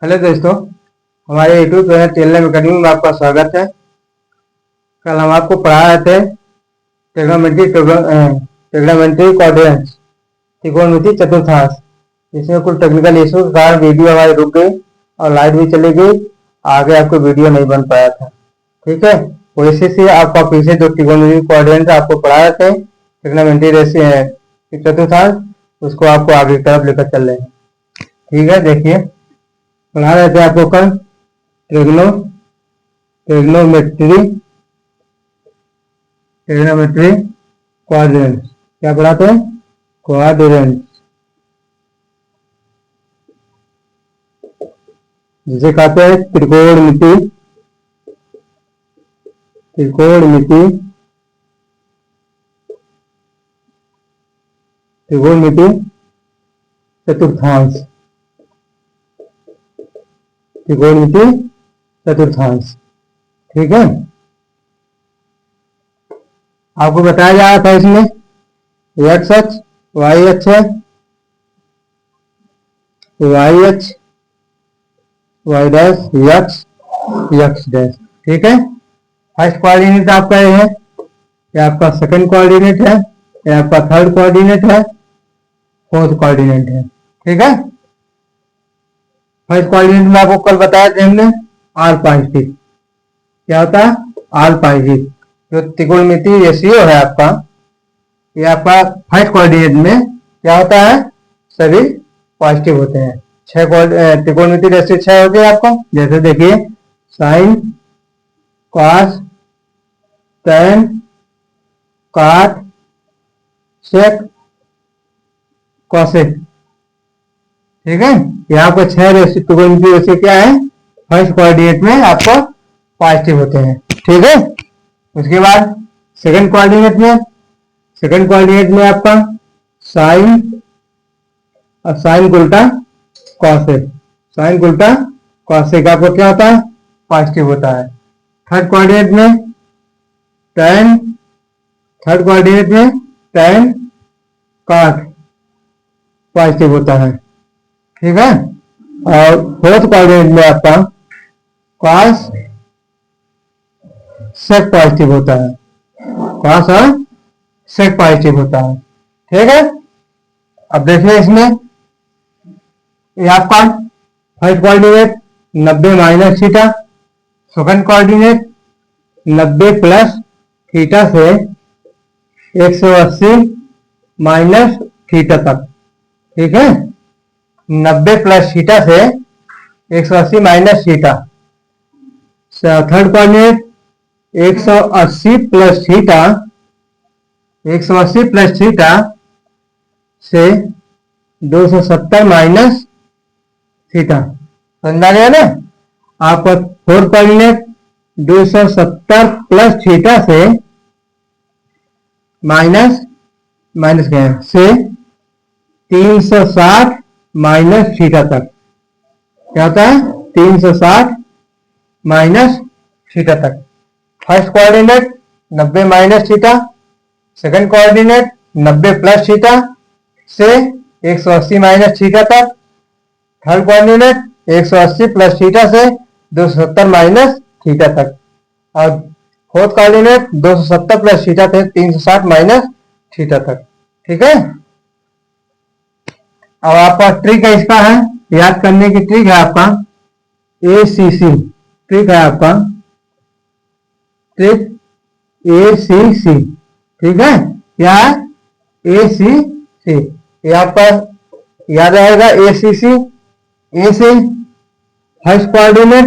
Hello दोस्तों, हमारे YouTube channel Taylor academy में आपका स्वागत है। कल हम आपको पढ़ा रहे थे ट्रिग्नोमेट्री क्वाड्रेंट्स, त्रिकोणमिति चतुर्थांश। इसमें कुछ टेक्निकल इशू के कारण वीडियो हमारी रुक गई और लाइट भी चली गई। आगे आपको वीडियो नहीं बन पाया था। ठीक है, वैसे से आपका पीछे जो त्रिकोणमिति क्वाड्रेंट आपको पढ़ा रहे थे ट्रिग्नोमेट्री चतुर्थांश, उसको आपको आगे की तरफ लेकर चल रहे हैं। ठीक है, देखिए पढ़ा रहे थे आपको कल ट्रिग्नोमेट्री क्वाड्रेंट्स। क्या पढ़ाते हैं? क्वाड्रेंट्स, जिसे कहते हैं त्रिकोणमिति चतुर्थांश। त्रिकोणमिति चतुर्थांश। ठीक है, आपको बताया जा रहा था इसमें एक्स अक्ष, वाई अक्ष है, वाई अक्ष, वाई डैश, एक्स डैश। ठीक है, फर्स्ट कोऑर्डिनेट आपका ये है, ये आपका सेकंड कोऑर्डिनेट है, ये आपका थर्ड कोऑर्डिनेट है, फोर्थ कोऑर्डिनेट है। ठीक है, फर्स्ट कोऑर्डिनेट में आपको कल बताया थे हमने आर पॉजिटिव। क्या होता है? All positive. जो त्रिकोणमिति रेशियो है आपका, ये आपका फर्स्ट कोऑर्डिनेट में क्या होता है? सभी पॉजिटिव होते हैं। त्रिकोणमिति रेशियो 6 हो गया आपको। जैसे देखिए साइन, कॉस, टैन, कॉट, सेक, कॉसेक। ठीक है, यहाँ पर 6 त्रिकोणमिति रेशियो क्या है? फर्स्ट कोऑर्डिनेट में आपको पॉजिटिव होते हैं। ठीक है, उसके बाद सेकंड कोऑर्डिनेट में आपका साइन और साइन उल्टा कॉसेक, साइन उल्टा कॉसेक आपको क्या होता है? पॉजिटिव होता है। थर्ड कोऑर्डिनेट में टैन, कॉट पॉजिटिव होता है। ठीक है, और फोर्थ कोऑर्डिनेट में आपका कॉस सेक पॉजिटिव होता है। कॉस और सेक पॉजिटिव होता है। ठीक है, अब देखिए इसमें ये आपका first coordinate 90 minus theta, second coordinate 90 plus theta से 180 माइनस थीटा तक। ठीक है, 90 प्लस थीटा से 180 minus theta. Third coordinate 180 plus theta, 180 plus theta से 270 माइनस थीटा। समझा गया ना? आपका फोर्थ कोऑर्डिनेट 270 प्लस थीटा से माइनस गया से 360 माइनस थीटा तक। क्या होता है? 360 माइनस थीटा तक। First coordinate 90 minus theta, second coordinate 90 plus theta से 180 माइनस थीटा तक, थर्ड कोऑर्डिनेट 180 प्लस थीटा से 270 माइनस थीटा तक, और फोर्थ कोऑर्डिनेट 270 प्लस थीटा से 360 माइनस थीटा तक। ठीक है, अब आपका ट्रिक है इसका है, याद करने की ट्रिक है आपका ACC। ट्रिक है आपका ट्रिक ACC। ठीक है, क्या है? ACC। ये आपका याद आएगा ACC। ए से फर्स्ट कोऑर्डिनेट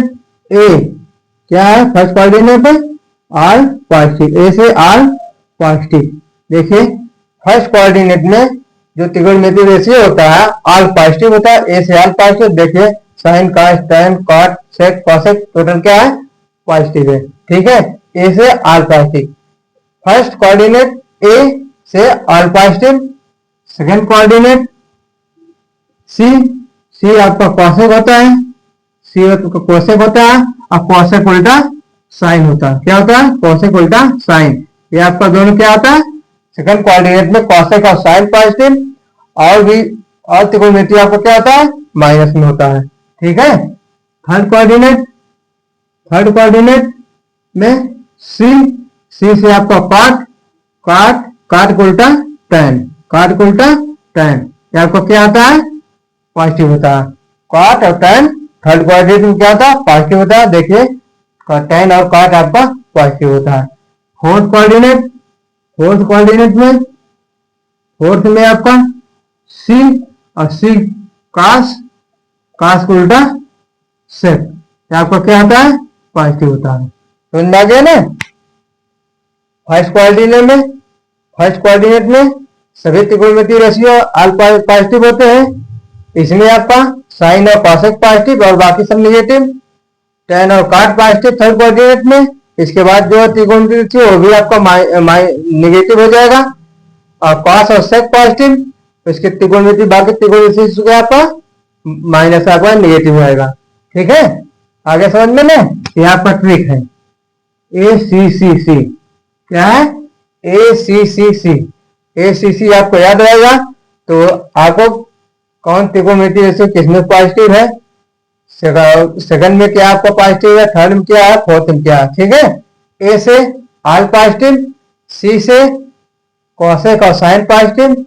ए, क्या है first coordinate? R positive. A से आर पॉजिटिव। देखिए फर्स्ट कोऑर्डिनेट में जो त्रिकोणमिति रेशियो होता है आर पॉजिटिव होता है। ए से आर पॉजिटिव। देखिए साइन, कॉस, टैन, कॉट, सेक, कॉसेक टोटल क्या है? पॉजिटिव है। ठीक है, ए से आर पॉजिटिव। फर्स्ट कोऑर्डिनेट ए से आर पॉजिटिव। सेकंड कोऑर्डिनेट सी आपका कॉसेक होता है, कोसेक होता है, और कोसेक उल्टा साइन होता है। क्या होता है? कोसेक उल्टा साइन। ये आपका दोनों क्या होता है? सेकंड कोऑर्डिनेट में कोसेक और साइन पॉजिटिव, और भी और त्रिकोणमिति आपको क्या होता है? माइनस में होता है। ठीक है, थर्ड कोऑर्डिनेट में सी, सी से आपका काट, काट को उल्टा tan, काट को उल्टा tan, ये आपको क्या आता है? पॉजिटिव होता है। काट और tan थर्ड कोऑर्डिनेट में क्या होता है? पॉजिटिव होता है। देखिए tan और काट आपका पॉजिटिव होता है। फोर्थ कोऑर्डिनेट में, फोर्थ में आपका सी और सी कास, कास को उल्टा सेक, ये आपका क्या होता है? पॉजिटिव होता है। तो आ गया ना। फर्स्ट कोऑर्डिनेट में सभी त्रिकोणमितीय रेशियो ऑल पॉजिटिव होते हैं। इसमें आपका साइन और कॉसेक पॉजिटिव और बाकी सब नेगेटिव। tan और काट पॉजिटिव थर्ड कोऑर्डिनेट में। इसके बाद जो त्रिकोणमितीय रेशियो वो भी आपका नेगेटिव हो जाएगा। और कॉस और सेक पॉजिटिव, तो इसके त्रिकोणमितीय बाकी त्रिकोणमितीय रेशियो आपका माइनस आपका नेगेटिव आएगा। ठीक है, आगे समझ में ना। ये आपका ट्रिक है ACCC। क्या है? ACCC। ACC आपको याद रहेगा तो आपको कौन त्रिकोणमितीय रेशियो किसमें पॉजिटिव है, सेकंड में क्या आपका पॉजिटिव है, थर्ड में क्या है, फोर्थ में क्या है। ठीक है, ए से ऑल पॉजिटिव, सी से कॉसेक और साइन पॉजिटिव,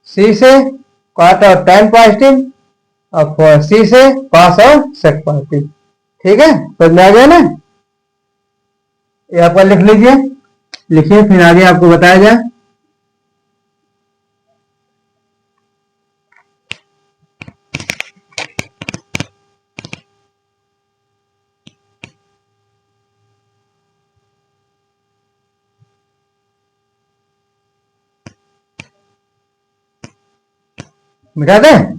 सी से कॉट और tan पॉजिटिव, और सी से कॉस और सेक पॉजिटिव। ठीक है, तो आ गया ना। ये आपका लिख लीजिए, लिखिए फिर आगे आपको बताया जाए। मिटा दें?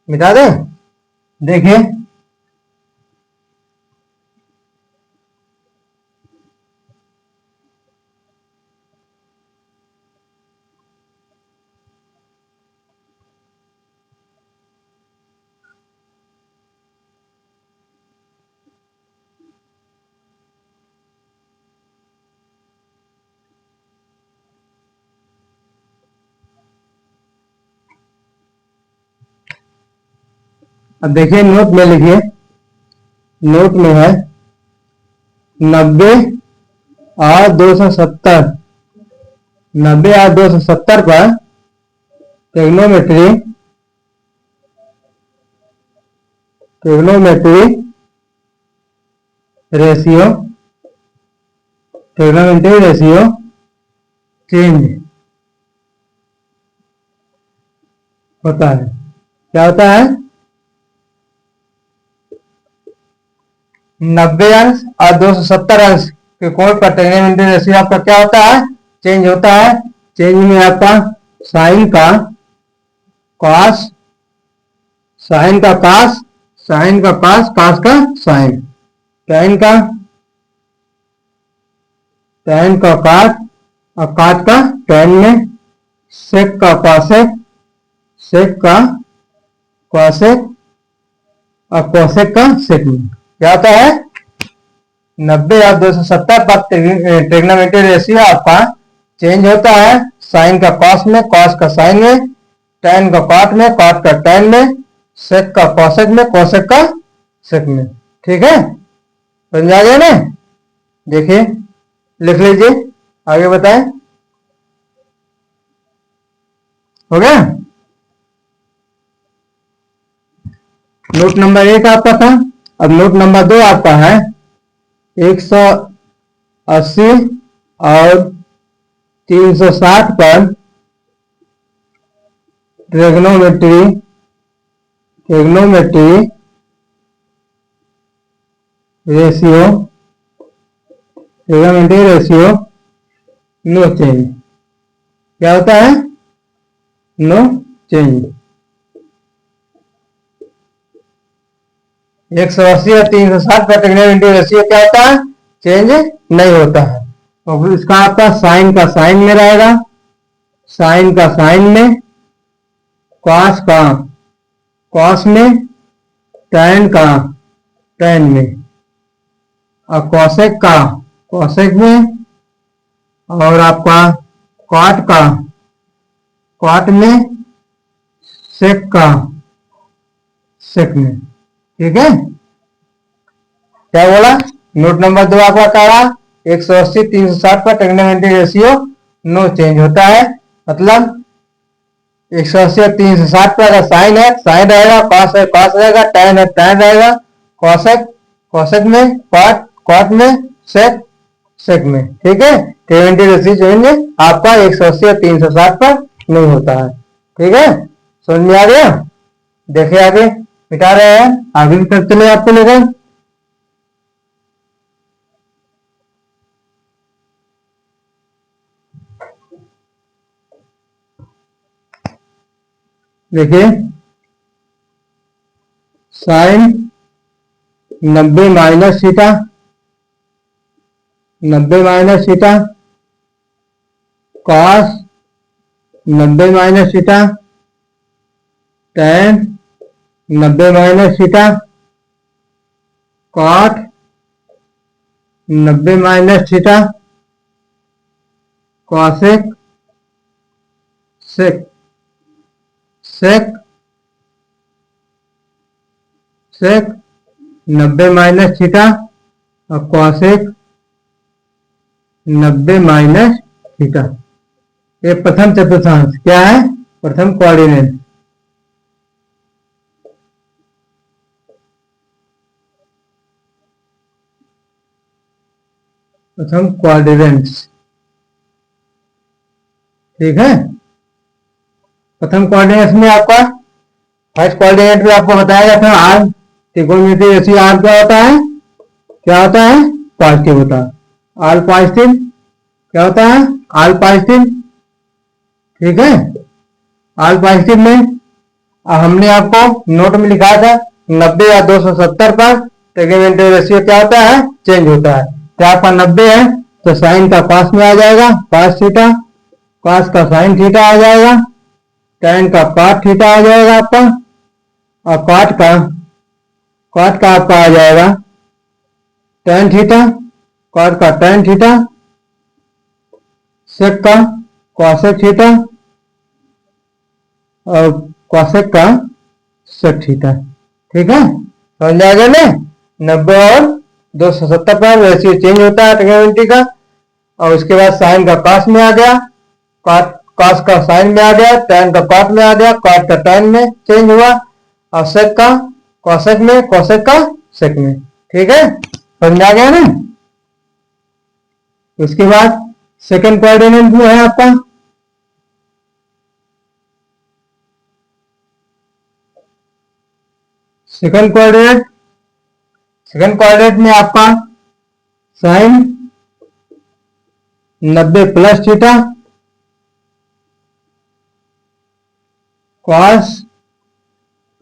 मिटा दें? देखिए अब देखिए नोट में लिखिए, नोट में है 90 और 270, 90 और 270 पर ट्रिग्नोमेट्री रेशियो चेंज होता है। क्या होता है? 90 अंश और 270 अंश के कोण पर ट्रिग्नोमेट्री रेशियो आपका क्या होता है? चेंज होता है। चेंज में आपका साइन का कॉस, साइन का कॉस, साइन का कॉस, कॉस का साइन, tan का काट और काट का tan में, सेक का कॉसेक, सेक का कॉसेक और कॉसेक का सेक में। क्या होता है? 90 और 270 पर ट्रिग्नोमेट्री रेशियो आपका चेंज होता है। साइन का कॉस में, कॉस का साइन में, tan का कॉट में, कॉट का tan में, सेक का कॉसेक में, कॉसेक का सेक में। ठीक है, समझ आ गया ना। देखिए लिख लीजिए, आगे बताएं। हो गया? नोट नंबर 1 आपका था। अब नोट नंबर 2 आपका है 180 और 360 पर ट्रिग्नोमेट्री रेशियो नो चेंज। क्या होता है? No change. 180 और 360 पर ट्रिग्नोमेट्री रेशियो क्या होता है? चेंज नहीं होता है। और इसका आपका साइन का साइन में रहेगा, साइन का साइन में, कॉस का कॉस में, tan का tan में, और कॉसेक का कॉसेक में, और आपका कॉट का कॉट में, सेक का सेक में। ठीक है, क्या बोला? नोट नंबर 2 आपका क्या रहा? 180 360 पर ट्रिग्नोमेट्री रेशियो नो चेंज होता है। मतलब 180 और 360 पर अगर साइन है साइन रहेगा, कॉस है कॉस रहेगा, टैन है टैन रहेगा, कॉसेक कॉसेक में, कॉट कॉट में, सेक सेक में। ठीक है, ट्रिग्नोमेट्री रेशियो चेंज आपका 180 और 360 पर नहीं होता है। ठीक है, समझ में आ गया? देखिए आगे मिटा रहे हैं, आगे भी करते चले आपको लेकर। देखिए sine 90 minus theta, 90 minus theta, cos 90 minus theta, tan 90 minus theta, cot 90 minus theta, cosec sec sec sec 90 minus theta और कॉसेक 90 माइनस थीटा। ये प्रथम चतुर्थांश क्या है? प्रथम कोऑर्डिनेट। प्रथम कोऑर्डिनेट्स। ठीक है, प्रथम कोऑर्डिनेट्स में आपका फर्स्ट कोऑर्डिनेट में आपको बताया गया था आर त्रिकोणमितीय रेशियो आर क्या होता है? क्या होता है? पॉजिटिव होता है। आर पॉजिटिव क्या होता है? All positive. ठीक है, आर पॉजिटिव में हमने आपको नोट में लिखा था 90 या 270 पर ट्रिग्नोमेट्री रेशियो क्या होता है? चेंज होता है। तो आपका 90 है तो साइन का कॉस में आ जाएगा कॉस थीटा, कॉस का साइन थीटा आ जाएगा, टैन का कॉट थीटा आ जाएगा आपका, और कॉट का आपका आ जाएगा टैन थीटा, कॉट का टैन थीटा, सेक का कॉसेक थीटा और कॉसेक का सेक थीटा। ठीक है, समझ जाएगा ना? 90 और 270 पर रेशियो चेंज होता है ट्रिग्नोमेट्री का, और उसके बाद साइन का कॉस में आ गया, कॉस का साइन में आ गया, टैन का कॉट में आ गया, कॉट का टैन में चेंज हुआ, और सेक का कॉसेक में, कॉसेक का सेक में। ठीक है, समझ में आ गया ना? उसके बाद सेकंड कोऑर्डिनेट जो है आपका सेकंड कोऑर्डिनेट में आपका sine 90 plus theta, cos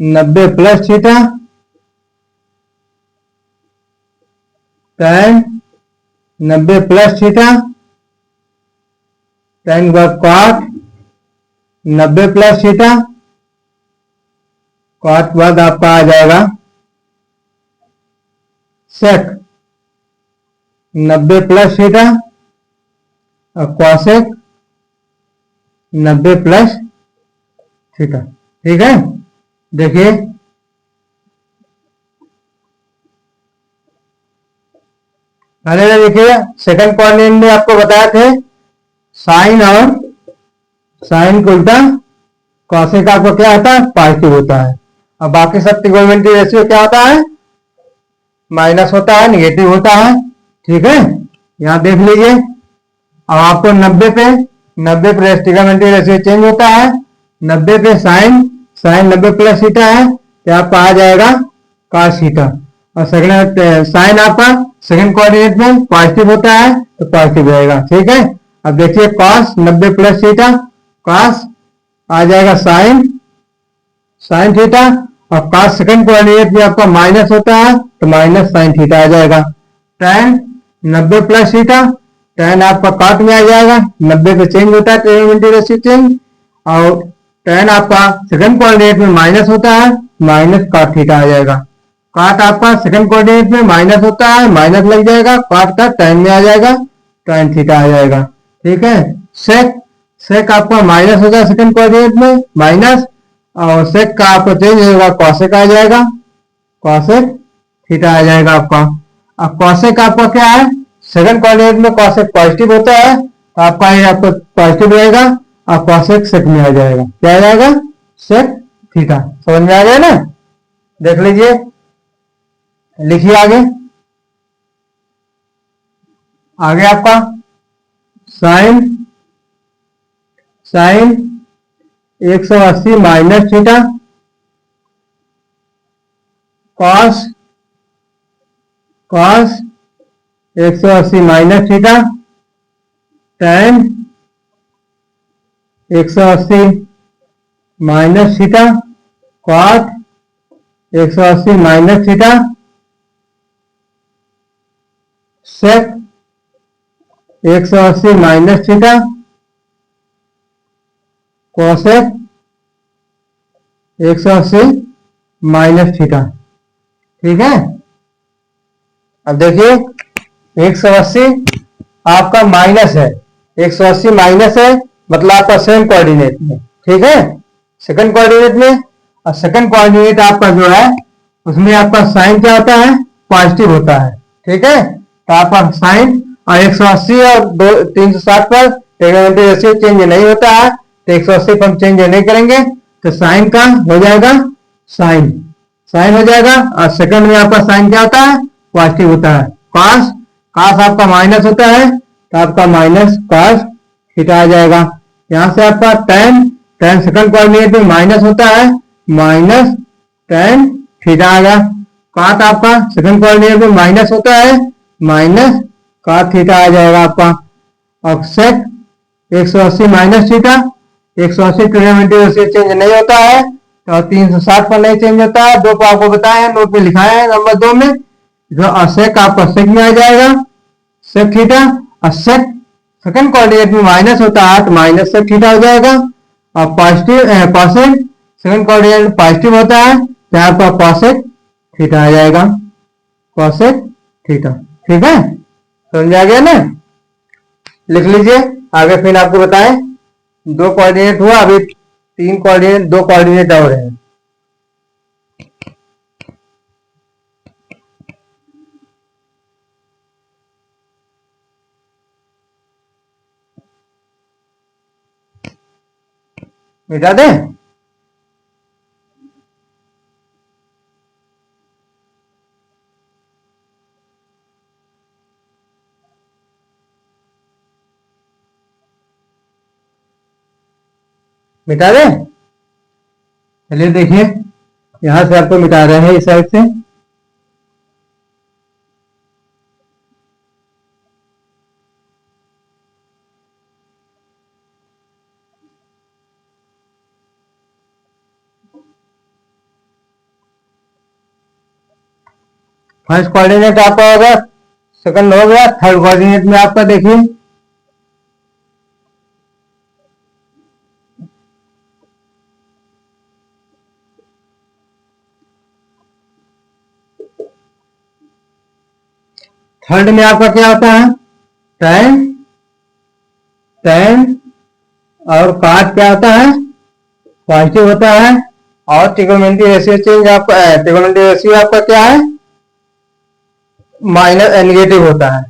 90 plus theta, tan 90 plus theta, tan का कॉट 90 प्लस थीटा, कॉट बाद आपका आ जाएगा सेक 90 प्लस थीटा और कॉसेक 90 प्लस थीटा। ठीक है, देखिए पहले देखिए सेकंड कोऑर्डिनेट में आपको बताया थे साइन और साइन को उल्टा कॉसेक आपको क्या होता है? पॉजिटिव होता है। और बाकी सब ट्रिग्नोमेट्री रेशियो क्या होता है? माइनस होता है, निगेटिव होता है। ठीक है, यहां देख लीजिए। अब आपको 90 पे ट्रिग्नोमेट्री रेशियो चेंज होता है। 90 पे साइन 90 प्लस थीटा है तो आपका आ जाएगा cos थीटा, और सेकंड साइन आपका सेकंड कोऑर्डिनेट में पॉजिटिव होता है तो पॉजिटिव रहेगा। ठीक है, अब देखिए cos 90 प्लस थीटा, cos आ जाएगा साइन थीटा, और cos सेकंड कोऑर्डिनेट में आपका माइनस होता है तो माइनस साइन थीटा आ जाएगा। tan 90 प्लस थीटा, tan आपका कॉट में आ जाएगा, 90 पे चेंज होता है ट्रिग्नोमेट्री रेशियो चेंज, और tan आपका सेकंड कोऑर्डिनेट में माइनस होता है, माइनस कॉट थीटा आ जाएगा। कॉट आपका सेकंड कोऑर्डिनेट में माइनस होता है, माइनस लग जाएगा, कॉट का tan में आ जाएगा, tan थीटा आ जाएगा। ठीक है, सेक आपका माइनस होता है सेकंड कोऑर्डिनेट में माइनस, और सेक का आपको चेंज होगा, कॉसेक आ जाएगा, कॉसेक थीटा आ जाएगा आपका। अब कॉसेक आपका क्या है, सेकंड कोऑर्डिनेट में कॉसेक पॉजिटिव होता है, तो आपका ये आपको पॉजिटिव रहेगा, और कॉसेक सेक में आ जाएगा, क्या आ जाएगा, सेक थीटा। समझ में आ गया ना, देख लीजिए, लिखिए आगे। आगे आपका sine, sine 180 minus theta, cos, cos 180 minus theta, tan 180 minus theta, cot 180 minus theta, sec 180 minus theta, cosec 180 minus theta. ठीक है, अब देखिए 180 आपका माइनस है, 180 माइनस है, मतलब आपका सेम कोऑर्डिनेट में, ठीक है, सेकंड कोऑर्डिनेट में। और सेकंड कोऑर्डिनेट आपका जो है उसमें आपका साइन क्या होता है, पॉजिटिव होता है, ठीक है। तो आपका साइन और 180 और 360 पर ट्रिग्नोमेट्री रेशियो चेंज नहीं होता है, तो 180 पर हम चेंज नहीं करेंगे, तो साइन का हो जाएगा साइन, साइन हो जाएगा। और सेकंड में आपका साइन क्या होता है, पॉजिटिव होता है। कॉस, कॉस आपका माइनस होता है, तो आपका माइनस कॉस थीटा आ जाएगा। यहां से आपका tan, tan सेकंड कोऑर्डिनेट में माइनस होता है, माइनस tan थीटा आ गया। कॉट आपका सेकंड कोऑर्डिनेट में माइनस होता है, माइनस कॉट थीटा आ जाएगा आपका। और सेक 180 minus theta, 180 trigonometry ratio change नहीं होता है, तो 360 पर नहीं चेंज होता है, दो को आपको बताया है, नोट में लिखाया है नंबर 2 में। जो सेक आपका सेक में आ जाएगा, सेक थीटा। और सेक सेकंड कोऑर्डिनेट में माइनस होता है, तो माइनस सेक थीटा हो जाएगा। और पॉजिटिव कॉसेक सेकंड कोऑर्डिनेट में पॉजिटिव होता है, तो यहाँ पर कॉसेक थीटा आ जाएगा, कॉसेक थीटा। ठीक है, समझ आ गया ना, लिख लीजिए आगे, फिर आपको बताएं। 2 कोऑर्डिनेट हुआ, अभी 3 कोऑर्डिनेट, 2 कोऑर्डिनेट और हैं। मिटा दें, मिटा दें, चलिए देखिए, यहां से आपको मिटा रहे हैं इस साइड से। फर्स्ट कोऑर्डिनेट आपका होगा, सेकंड हो गया, थर्ड कोऑर्डिनेट में आपका देखिए, थर्ड में आपका क्या होता है, tan, tan और कॉट क्या होता है, पॉजिटिव होता है। और ट्रिग्नोमेट्री रेशियो चेंज आपका, ट्रिग्नोमेट्री रेशियो आपका क्या है, माइनस नेगेटिव होता है।